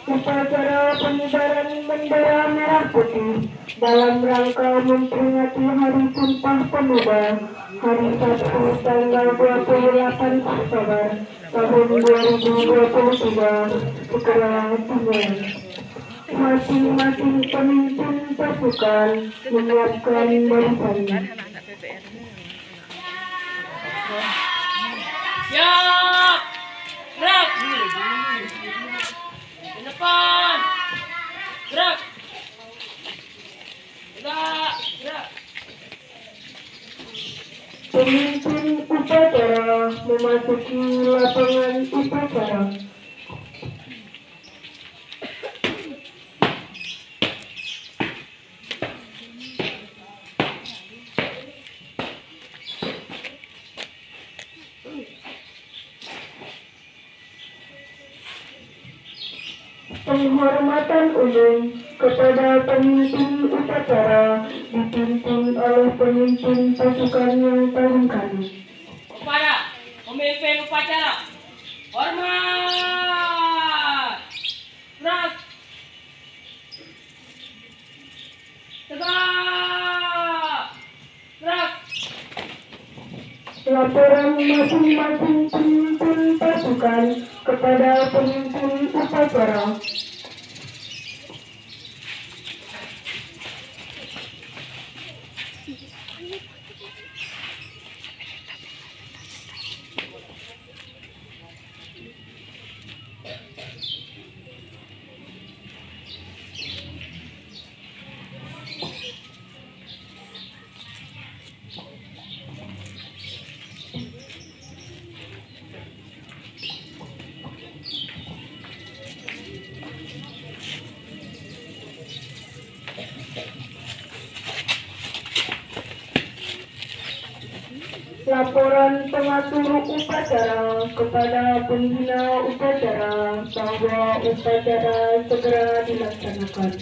Upacara pengibaran bendera merah putih dalam rangka memperingati Hari Sumpah Pemuda hari Sabtu tanggal 28 Oktober tahun 2023 segera dimulai. Masing-masing pemimpin pasukan menyiapkan barisannya. Siap! Gerak! Ke depan! Gerak! Gerak! Pemimpin upacara memasuki lapangan upacara. Penghormatan umum kepada pemimpin upacara dipimpin oleh pemimpin pasukan yang paling kanan. Kepada pemimpin upacara, hormat! Gerak! Tegak! Gerak! Laporan masing-masing pemimpin pasukan kepada pemimpin upacara. Laporan pengatur upacara kepada pembina upacara bahwa upacara segera dilaksanakan.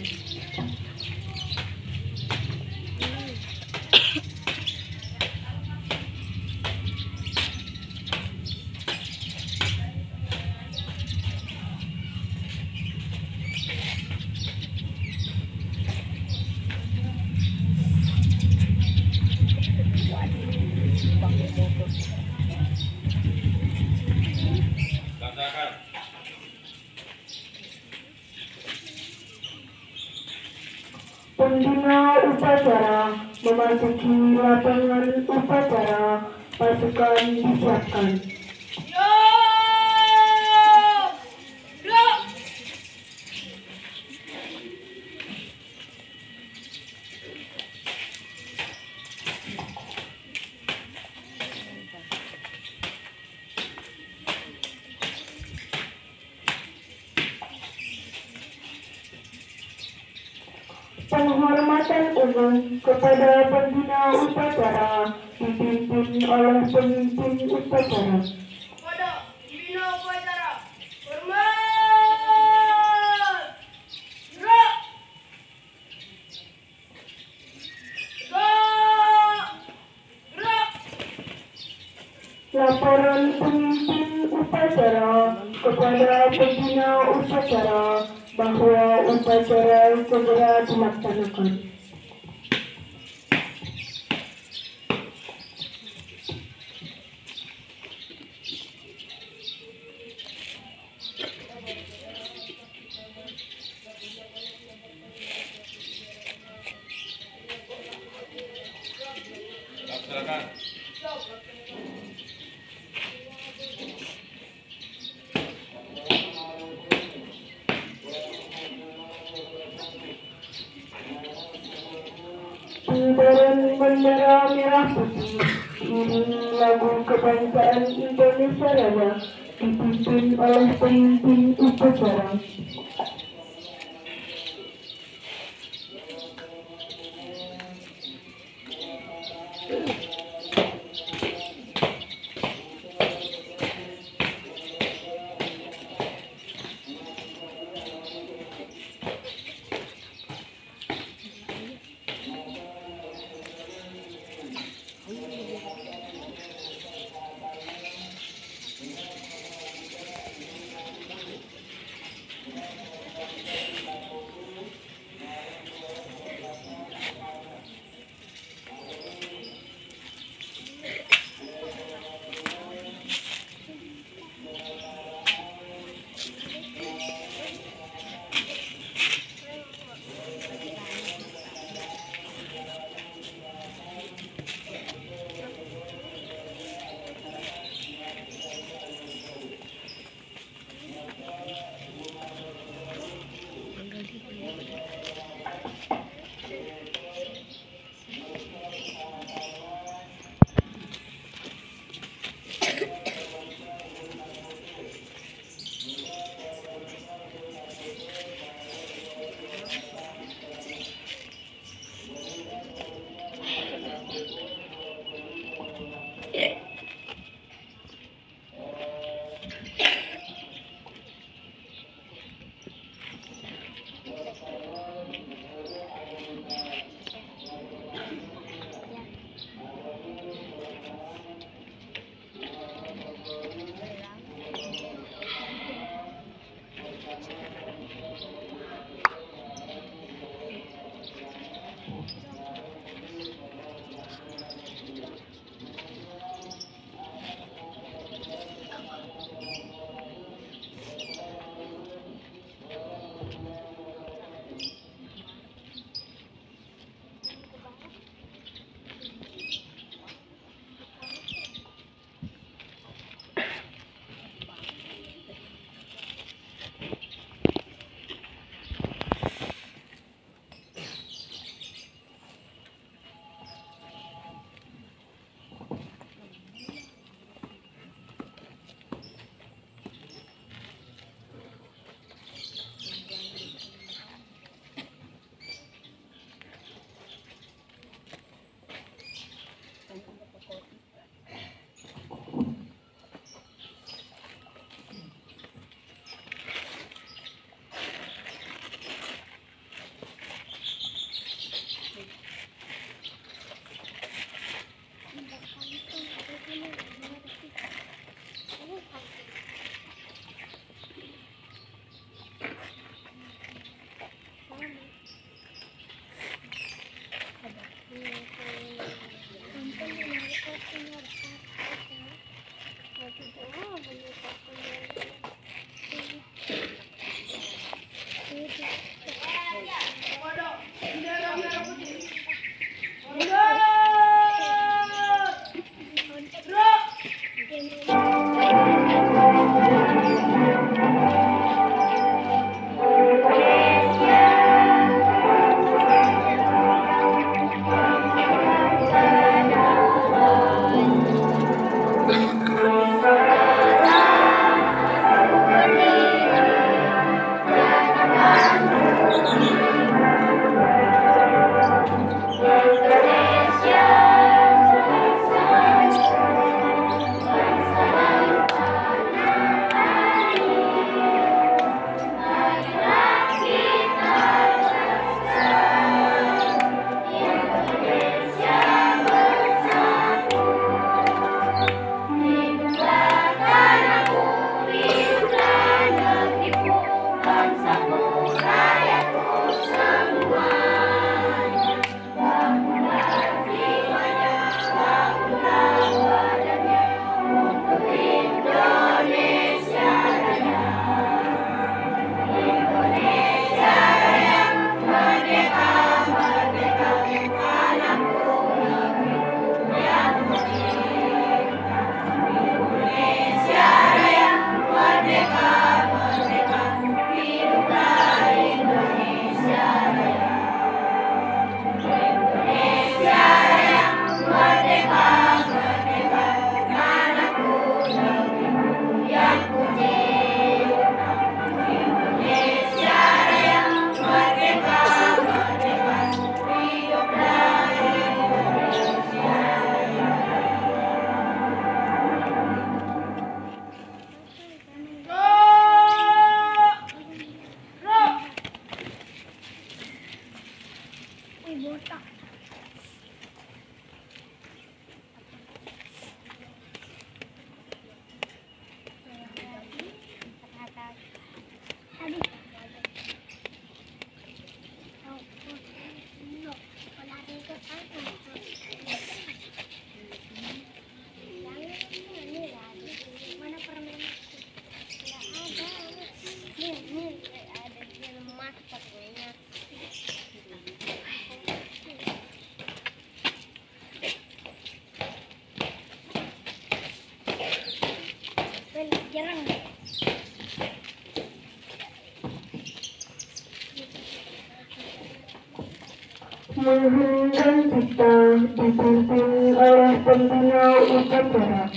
Pembina upacara memasuki lapangan upacara, pasukan disiapkan. Penghormatan umum kepada pembina upacara dipimpin oleh pemimpin upacara. Kepada pembina upacara, hormat! Gerak! Tegak! Gerak! Laporan pemimpin upacara kepada pembina upacara bahwa upacara segera dilaksanakan. Pengibaran bendera merah putih iring lagu kebangsaan Indonesia Raya dipimpin oleh pemimpin upacara. Mengheningkan cipta dipimpin oleh pembina upacara.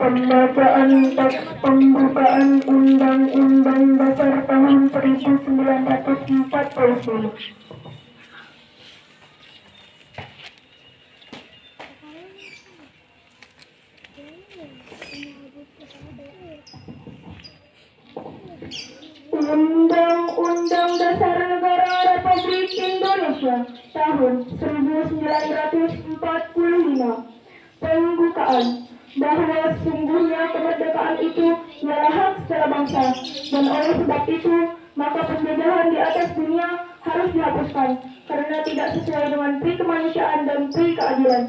Pembacaan teks pembukaan Undang-Undang Dasar tahun 1940. Undang-Undang Dasar Negara Republik Indonesia tahun 1945. Pembukaan bahwa sungguhnya kemerdekaan itu ialah hak secara bangsa, dan oleh sebab itu maka penjajahan di atas dunia harus dihapuskan karena tidak sesuai dengan pri kemanusiaan dan pri keadilan.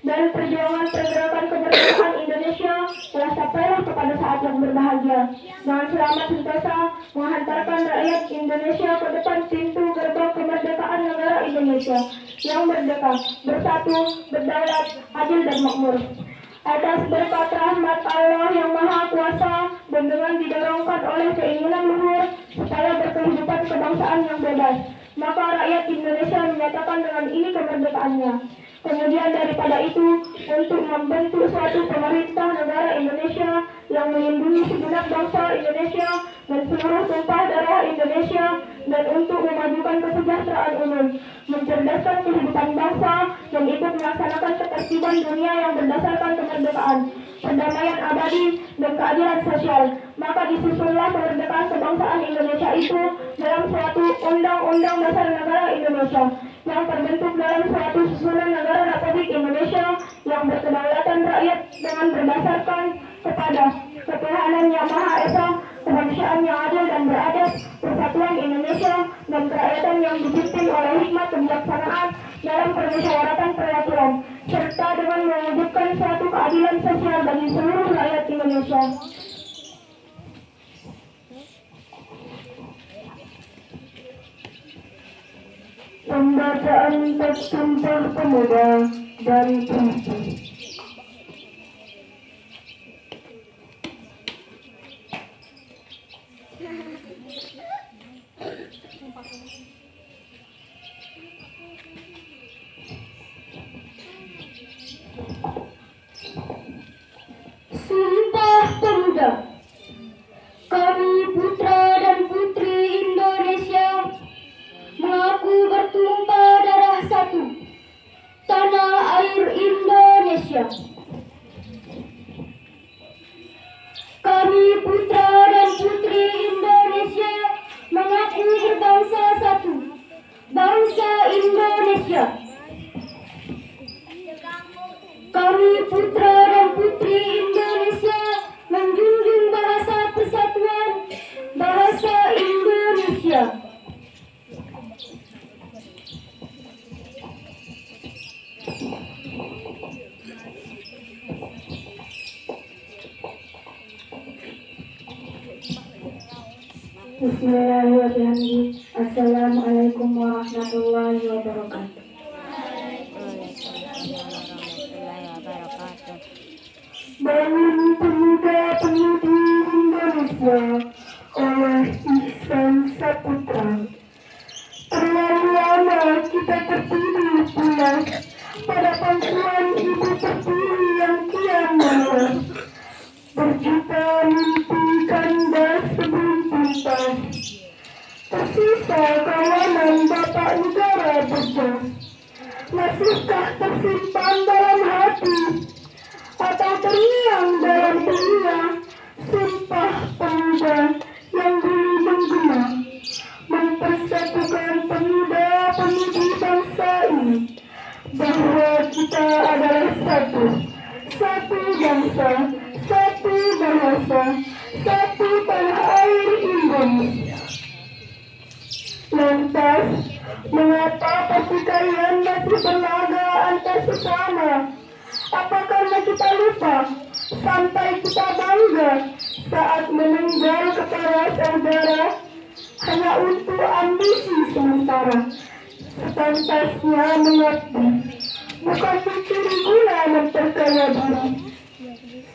Dan perjuangan pergerakan kemerdekaan Indonesia telah sampailah kepada saat yang berbahagia, dengan selamat sentosa menghantarkan rakyat Indonesia ke depan pintu gerbang kemerdekaan negara Indonesia yang merdeka, bersatu, berdaulat, adil dan makmur. Atas berkat rahmat Allah yang Maha Kuasa dan dengan didorongkan oleh keinginan luhur supaya berkehidupan kebangsaan yang bebas, maka rakyat Indonesia menyatakan dengan ini kemerdekaannya. Kemudian daripada itu, untuk membentuk suatu pemerintah negara Indonesia yang melindungi segenap bangsa Indonesia dan seluruh tumpah darah Indonesia, dan untuk memajukan kesejahteraan umum, mencerdaskan kehidupan bangsa, dan ikut melaksanakan ketertiban dunia yang berdasarkan kemerdekaan, perdamaian abadi, dan keadilan sosial. Maka disusunlah kemerdekaan kebangsaan Indonesia itu dalam suatu Undang-Undang Dasar Negara Indonesia yang terbentuk dalam suatu susunan negara Republik Indonesia yang berkedaulatan rakyat dengan berdasarkan kepada ketuhanan yang Maha Esa, kemanusiaan yang adil dan beradab, persatuan Indonesia, dan kerakyatan yang dipimpin oleh hikmat kebijaksanaan dalam permusyawaratan peraturan, serta dengan mewujudkan suatu keadilan sosial bagi seluruh rakyat Indonesia. Pembacaan teks Sumpah Pemuda dari Puisi. Sumpah Pemuda. Kami putra dan putri Indonesia mengaku bertumpah darah satu, tanah air Indonesia. Kami putra dan putri Indonesia mengaku berbangsa satu, bangsa Indonesia. Kami putra dan putri Indonesia menjunjung bahasa persatuan, bahasa Indonesia. Bismillahirrahmanirrahim. Assalamualaikum warahmatullahi wabarakatuh. Bangun Pemuda-Pemudi Indonesia oleh Ihsan Saputra. Terlalu lama kita tertidur pulas pada pangkuan ibu tertiri yang kian malas. Berjuta mimpi kandas sebelum tuntas. Tersisa kawanan bapak negara berjas. Masihkah tersimpan dalam hati atau terngiang dalam telinga sumpah pemuda yang dulu menggema mempersatukan pemuda-pemudi bangsa ini, bahwa kita adalah satu, satu bangsa, satu bahasa, satu tanah air Indonesia. Lantas, mengapa pertikaian masih berlaga antar sesama? Apa karena kita lupa sampai kita bangga saat meninggal kepada saudara hanya untuk ambisi sementara? Sepantasnya mengabdi, bukan mencuri guna memperkaya diri.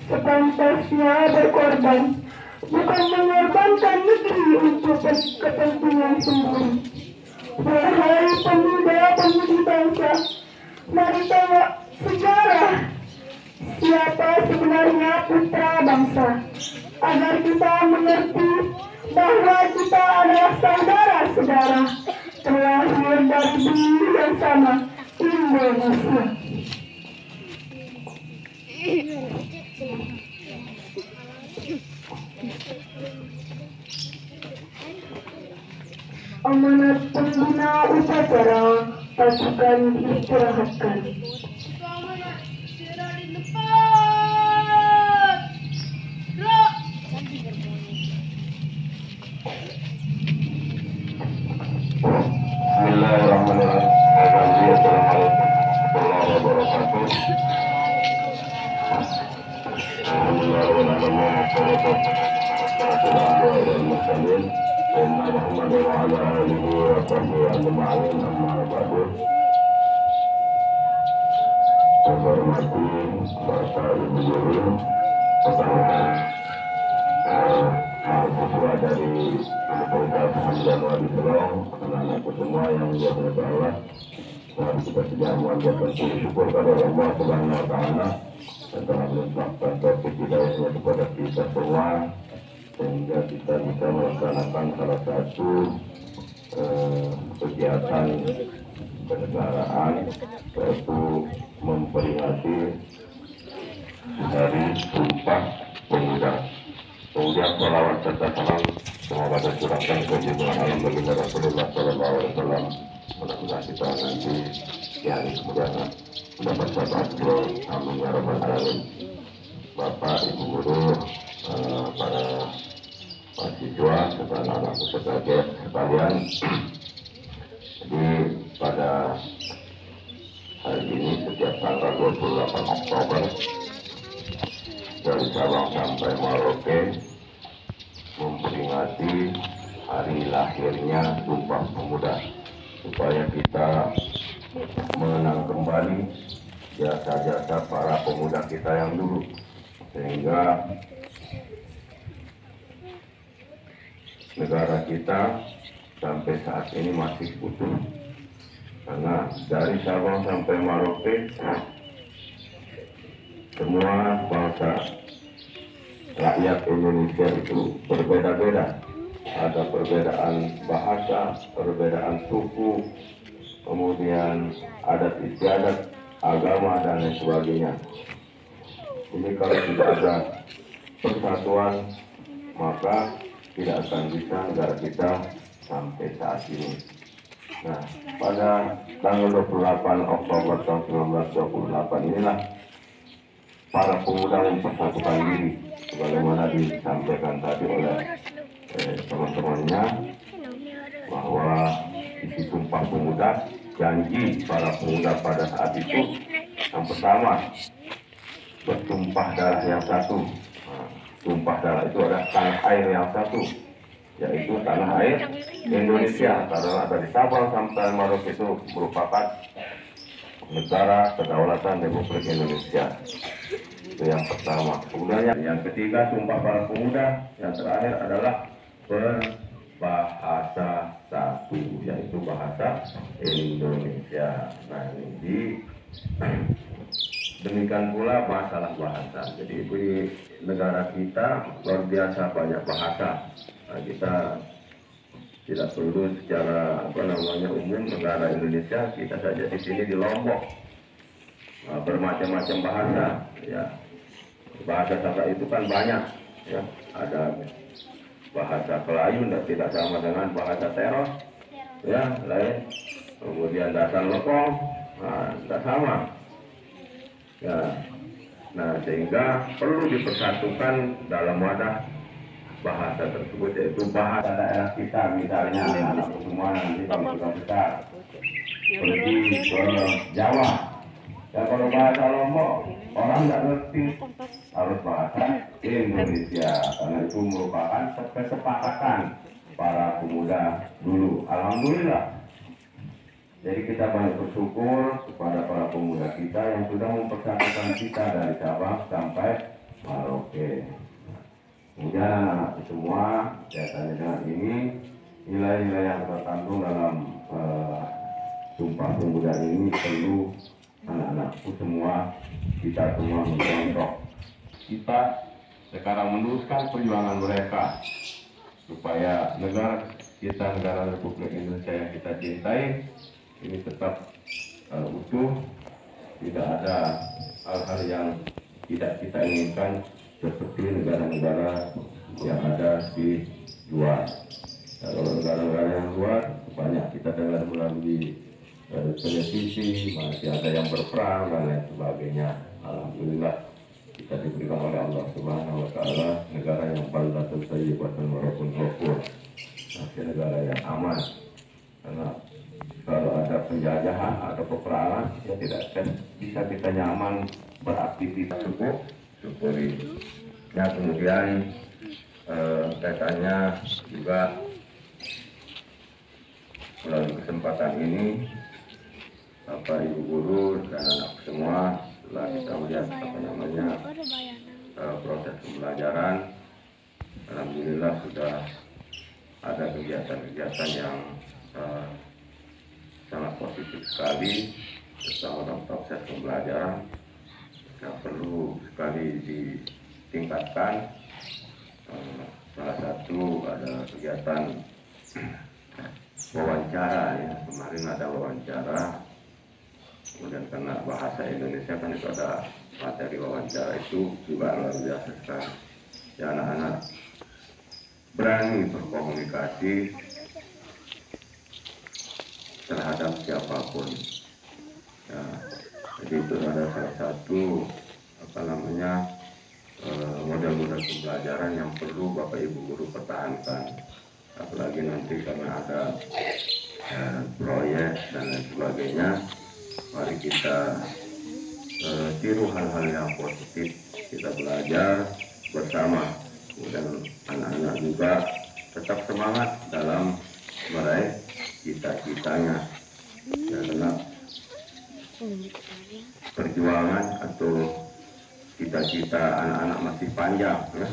Sepantasnya berkorban, bukan mengorbankan negeri untuk kepentingan sendiri. Wahai pemuda-pemudi bangsa, mari tengok sejarah siapa sebenarnya putra bangsa, agar kita mengerti bahwa kita adalah saudara-saudara terlahir dari bumi yang sama, Indonesia. Amanat pengguna upacara pasukan diistirahatkan. Keamanan segera di depan. Gerak. Bismillahirrahmanirrahim. Assalamualaikum warahmatullahi wabarakatuh. Saya hormati Bapak Ibu Guru, mahasiswa dari Universitas Hamdan Wadi Selong, anak-anakku semua yang berbahagia Allah. Mari kita sedang mengucapkan syukur kepada Allah Subhanahu wa Ta'ala dan telah melimpahkan taufik hidayahnya kepada kita semua sehingga kita bisa melaksanakan salah satu kegiatan kenegaraan, yaitu memperingati Hari Sumpah Pemuda. Kemudian salawat serta salam semoga tercurahkan ke junjungan alam baginda Rasulullah Sallallahu Alaihi Wasallam. Mudah-mudahan kita nanti di hari kemudian mendapat syafaat beliau. Amin ya rabbal alamin. Bapak, Ibu Guru, para mahasiswa serta anak-anak peserta sekalian. Jadi pada hari ini setiap tanggal 28 Oktober dari Sabang sampai Merauke memperingati hari lahirnya Sumpah Pemuda, supaya kita mengenang kembali jasa-jasa para pemuda kita yang dulu, sehingga negara kita sampai saat ini masih utuh. Karena dari Sabang sampai Merauke, semua bangsa rakyat Indonesia itu berbeda-beda. Ada perbedaan bahasa, perbedaan suku, kemudian adat istiadat, agama, dan lain sebagainya. Jadi kalau tidak ada persatuan, maka tidak akan bisa negara kita sampai saat ini. Nah, pada tanggal 28 Oktober tahun 1928 inilah para pemuda mempersatukan diri, sebagaimana disampaikan tadi oleh teman-temannya, bahwa isi Sumpah Pemuda, janji para pemuda pada saat itu yang pertama bersumpah darah yang satu. Nah, sumpah darah itu adalah tanah air yang satu, yaitu tanah air Indonesia. Karena dari Sabang sampai Merauke itu merupakan negara kedaulatan Republik Indonesia. Itu yang pertama. Kemudian yang ketiga, sumpah para pemuda. Yang terakhir adalah berbahasa satu, yaitu bahasa Indonesia. Nah, ini demikian pula masalah bahasa. Jadi di negara kita luar biasa banyak bahasa. Nah, kita tidak perlu secara umum negara Indonesia, kita saja di sini di Lombok bermacam-macam bahasa. Ya, bahasa Saka itu kan banyak. Ya, ada bahasa Melayu tidak sama dengan bahasa Teros, ya lain. Kemudian dasar Lekong, tidak sama. Ya, nah sehingga perlu dipersatukan dalam wadah bahasa tersebut, yaitu bahasa daerah kita. Misalnya anak semua nanti kalau sudah besar pergi ke Jawa, ya kalau bahasa Lombok orang nggak ngerti, harus bahasa Indonesia, karena itu merupakan kesepakatan para pemuda dulu. Alhamdulillah. Jadi kita banyak bersyukur kepada para pemuda kita yang sudah mempersatukan kita dari Sabang sampai Merauke. Kemudian anak-anak semua, kaitannya dengan ini, nilai-nilai yang terkandung dalam Sumpah Pemuda ini perlu anak-anakku semua, kita semua mencontoh. Kita sekarang meneruskan perjuangan mereka supaya negara kita, negara Republik Indonesia yang kita cintai ini tetap utuh, tidak ada hal-hal yang tidak kita inginkan seperti negara-negara yang ada di luar. Kalau negara-negara yang luar banyak kita dengar melalui televisi, masih ada yang berperang dan lain sebagainya. Alhamdulillah kita diberikan oleh Allah Subhanahu wa Ta'ala negara yang baldatun thayyibatan wa rabbun ghafur, masih negara yang aman. Karena kalau ada penjajahan atau peperangan, ya tidak bisa kita nyaman beraktivitas. Syukuri. Ya, kemudian kaitannya juga melalui kesempatan ini, Bapak Ibu guru dan anak semua, setelah kita melihat proses pembelajaran, alhamdulillah sudah ada kegiatan-kegiatan yang sangat positif sekali dalam proses pembelajaran yang perlu sekali ditingkatkan. Salah satu ada kegiatan wawancara, ya. Kemarin ada wawancara, kemudian karena bahasa Indonesia kan itu ada materi wawancara, itu juga luar biasa sekali. Ya, anak-anak berani berkomunikasi terhadap siapapun. Ya, jadi itu ada salah satu model-model pembelajaran yang perlu Bapak Ibu guru pertahankan. Apalagi nanti karena ada proyek dan lain sebagainya, mari kita tiru hal-hal yang positif, kita belajar bersama. Kemudian anak-anak juga tetap semangat dalam meraih cita-citanya. Karena perjuangan cita-cita anak-anak masih panjang, ya.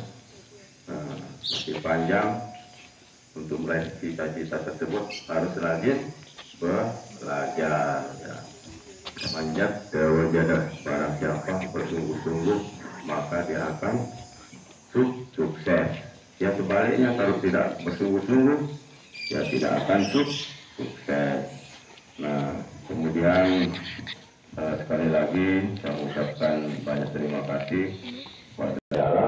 Masih panjang. Untuk meraih cita-cita tersebut harus rajin belajar, ya. Manjat wajadah, barang siapa bersungguh-sungguh maka dia akan sukses. Ya sebaliknya, kalau tidak bersungguh-sungguh ya tidak akan sukses. Nah, kemudian sekali lagi saya ucapkan banyak terima kasih kepada saudara.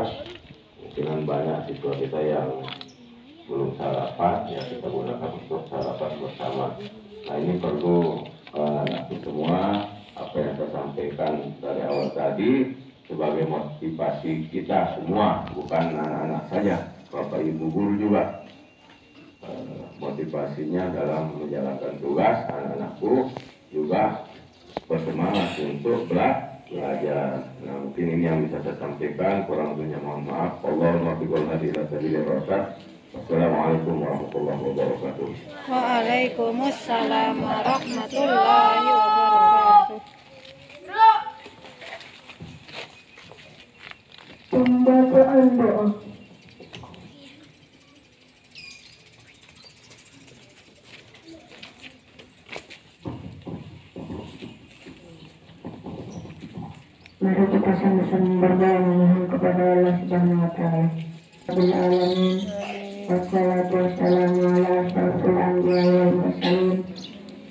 Mungkin banyak siswa kita yang belum sarapan, ya kita gunakan untuk sarapan bersama. Nah, ini perlu anak-anak semua apa yang saya sampaikan dari awal tadi sebagai motivasi kita semua, bukan anak-anak saja, bapak ibu guru juga. Motivasinya dalam menjalankan tugas, anak-anakku juga bersemangat untuk belajar. Nah, mungkin ini yang bisa saya sampaikan, kurang lebihnya mohon maaf. Wassalamualaikum warahmatullahi wabarakatuh. Waalaikumsalam warahmatullahi wabarakatuh. Pembacaan doa. Mari kita sama-sama berdoa memohon kepada Allah Subhanahu wa Ta'ala. Rabbil alamin. Wassalatu wassalamu ala asyrafil anbiya'i wal mursalin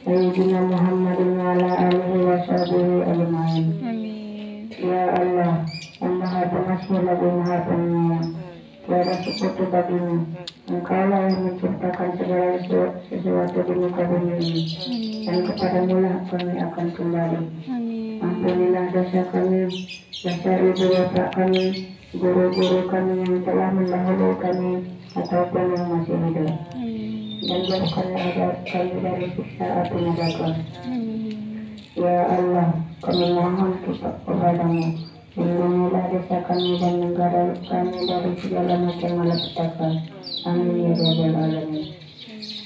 sayyidina Muhammadin wa ala alihi wa sahbihi ajma'in. Amin. Ya Allah, yang Maha Pengasih lagi Maha Penyayang, tiada sekutu bagimu. Engkaulah yang menciptakan segala sesuatu di muka bumi ini, dan kepadamu lah kami akan kembali. Ampunilah dosa kami, dosa ibu bapak kami, guru-guru kami yang telah mendahului kami ataupun yang masih hidup. Dan jauhkanlah agar kami dari siksa api neraka. Ya Allah, kami mohon kepadamu, lindungilah desa kami dan negara kami dari segala macam malapetaka. Amin ya rabbal alamin.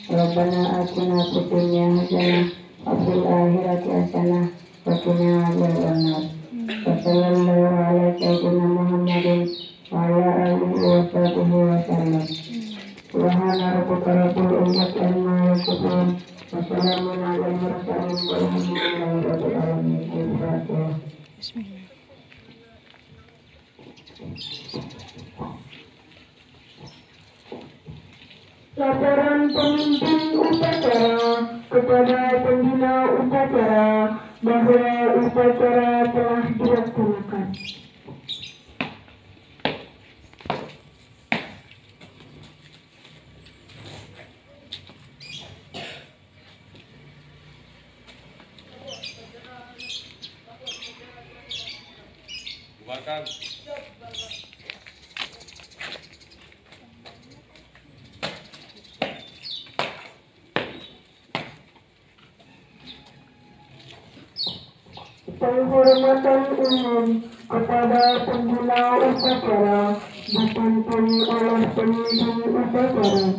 Rabbana atina fid dunya hasanah wa fil akhirati hasanah wa qina adzabannar. Wassallallahu ala sayyidina Muhammadin wa ala alihi wa sahbihi wa sallam. Subhana rabbika rabbil izzati amma yasifun wa salamun alal mursalin walhamdulillahi rabbil alamin. Bismillah. Laporan pemimpin upacara kepada pembina upacara bahwa upacara telah dilaksanakan. Bubarkan. Penghormatan umum kepada pengguna upacara dipimpin oleh pemimpin upacara